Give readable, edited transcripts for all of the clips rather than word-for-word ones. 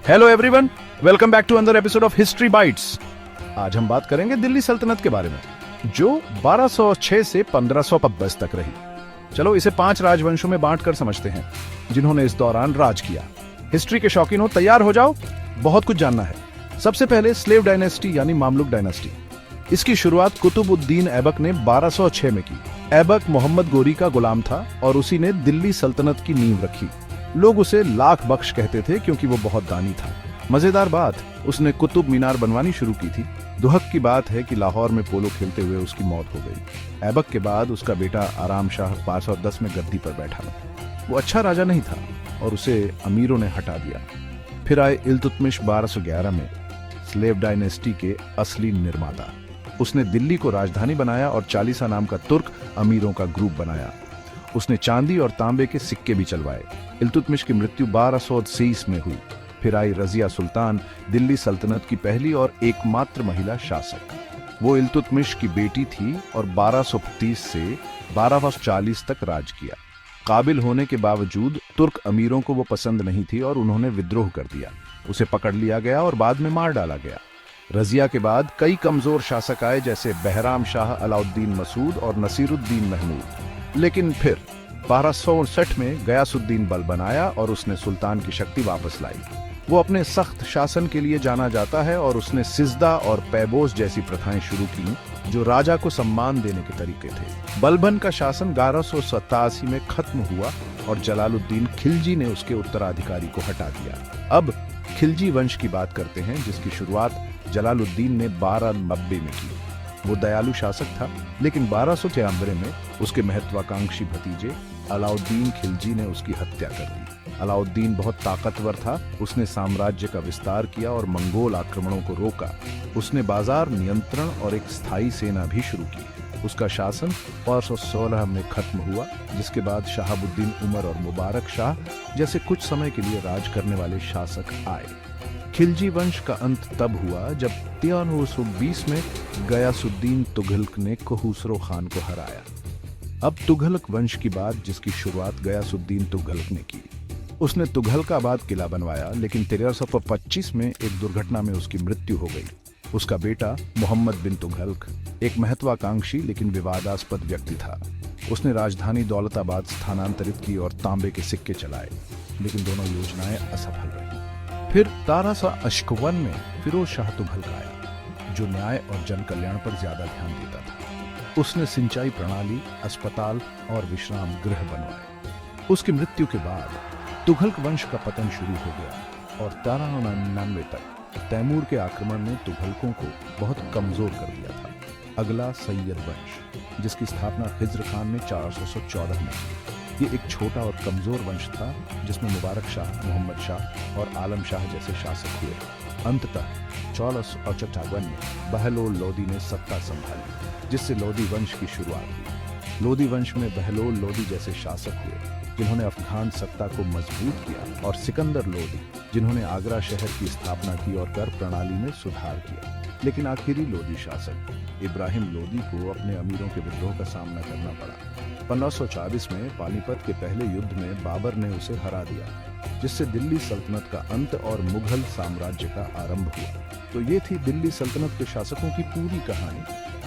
Hello everyone, welcome back to another episode of history bytes. आज हम बात करेंगे दिल्ली सल्तनत के बारे में, जो 1206 से 1550 तक रही। चलो इसे 5 राजवंशों में बांटकर समझते हैं जिन्होंने इस दौरान राज किया। हिस्ट्री के शौकीन हो, तैयार हो जाओ, बहुत कुछ जानना है। सबसे पहले स्लेव डायनेस्टी यानी मामलुक डायनेस्टी। इसकी शुरुआत कुतुबुद्दीन ऐबक ने 1206 में की। ऐबक मोहम्मद गोरी का गुलाम था और उसी ने दिल्ली सल्तनत की नींव रखी। लोग उसे लाख बख्श कहते थे क्योंकि वो बहुत दानी था। मजेदार बात, उसने कुतुब मीनार बनवानी शुरू की थी। दुहक की बात है कि लाहौर में पोलो खेलते हुए उसकी मौत हो गई। ऐबक के बाद उसका बेटा आराम शाह 510 में गद्दी पर बैठा। वो अच्छा राजा नहीं था और उसे अमीरों ने हटा दिया। फिर आए इल्तुतमिश 1211 में, स्लेव डायनेस्टी के असली निर्माता। उसने दिल्ली को राजधानी बनाया और चालीसा नाम का तुर्क अमीरों का ग्रुप बनाया। उसने चांदी और तांबे के सिक्के भी चलवाए। इल्तुतमिश की मृत्यु 1230 में हुई। फिर आई रजिया सुल्तान, दिल्ली सल्तनत की पहली और एकमात्र महिला शासक। वो इल्तुतमिश की बेटी थी और 1230 से 1240 तक राज किया। काबिल होने के बावजूद तुर्क अमीरों को वो पसंद नहीं थी और उन्होंने विद्रोह कर दिया। उसे पकड़ लिया गया और बाद में मार डाला गया। रजिया के बाद कई कमजोर शासक आए, जैसे बहराम शाह, अलाउद्दीन मसूद और नसीरुद्दीन महमूद। लेकिन फिर 1259 में गयासुद्दीन बल बनाया और उसने सुल्तान की शक्ति वापस लाई। वो अपने सख्त शासन के लिए जाना जाता है और उसने सिजदा और पैबोस जैसी प्रथाएं शुरू की जो राजा को सम्मान देने के तरीके थे। बलबन का शासन 1187 में खत्म हुआ और जलालुद्दीन खिलजी ने उसके उत्तराधिकारी को हटा दिया। अब खिलजी वंश की बात करते हैं, जिसकी शुरुआत जलालुद्दीन ने 1290 में की। वो दयालु शासक था, लेकिन 1293 में उसके महत्वाकांक्षी भतीजे अलाउद्दीन खिलजी ने उसकी हत्या कर दी। अलाउद्दीन बहुत ताकतवर था। उसने साम्राज्य का विस्तार किया और मंगोल आक्रमणों को रोका। उसने बाजार नियंत्रण और एक स्थायी सेना भी शुरू की। उसका शासन 1216 में खत्म हुआ, जिसके बाद शहाबुद्दीन उमर और मुबारक शाह जैसे कुछ समय के लिए राज करने वाले शासक आए। खिलजी वंश का अंत तब हुआ जब 1320 में गयासुद्दीन तुघलक ने खुसरो खान को हराया। अब तुघलक वंश की बात, जिसकी शुरुआत गयासुद्दीन तुघलक ने की। उसने तुघलकाबाद किला बनवाया, लेकिन 1325 में एक दुर्घटना में उसकी मृत्यु हो गई। उसका बेटा मोहम्मद बिन तुघलक एक महत्वाकांक्षी लेकिन विवादास्पद व्यक्ति था। उसने राजधानी दौलताबाद स्थानांतरित की और तांबे के सिक्के चलाए, लेकिन दोनों योजनाएं असफल रही। फिर 1351 में फिरोज शाह तुघलक आया, जो न्याय और जन कल्याण पर ज्यादा ध्यान देता था। उसने सिंचाई प्रणाली, अस्पताल और विश्राम गृह बनवाए। उसकी मृत्यु के बाद तुघलक वंश का पतन शुरू हो गया और 1399 तक तैमूर के आक्रमण ने तुघलकों को बहुत कमजोर कर दिया था। अगला सैयद वंश, जिसकी स्थापना खिज्र खान ने 1414 में की। ये एक छोटा और कमजोर वंश था, जिसमें मुबारक शाह, मोहम्मद शाह और आलम शाह जैसे शासक हुए। अंततः 1458 में बहलोल लोदी ने सत्ता संभाली, जिससे लोदी वंश की शुरुआत हुई। लोदी वंश में बहलोल लोदी जैसे शासक हुए, जिन्होंने अफगान सत्ता को मजबूत किया, और सिकंदर लोदी, जिन्होंने आगरा शहर की स्थापना की और कर प्रणाली में सुधार किया। लेकिन आखिरी लोदी शासक इब्राहिम लोदी को अपने अमीरों के विद्रोह का सामना करना पड़ा। 1540 में पानीपत के पहले युद्ध में बाबर ने उसे हरा दिया, जिससे दिल्ली सल्तनत का अंत और मुगल साम्राज्य का आरंभ हुआ। तो ये थी दिल्ली सल्तनत के शासकों की पूरी कहानी।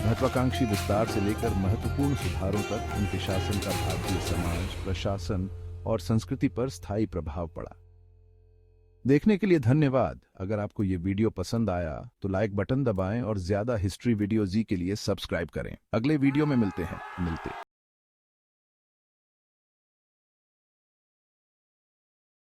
महत्वाकांक्षी विस्तार से लेकर महत्वपूर्ण सुधारों तक उनके शासन का भारतीय समाज, प्रशासन और संस्कृति पर स्थायी प्रभाव पड़ा। देखने के लिए धन्यवाद। अगर आपको ये वीडियो पसंद आया तो लाइक बटन दबाएं और ज्यादा हिस्ट्री वीडियो जी के लिए सब्सक्राइब करें। अगले वीडियो में मिलते हैं।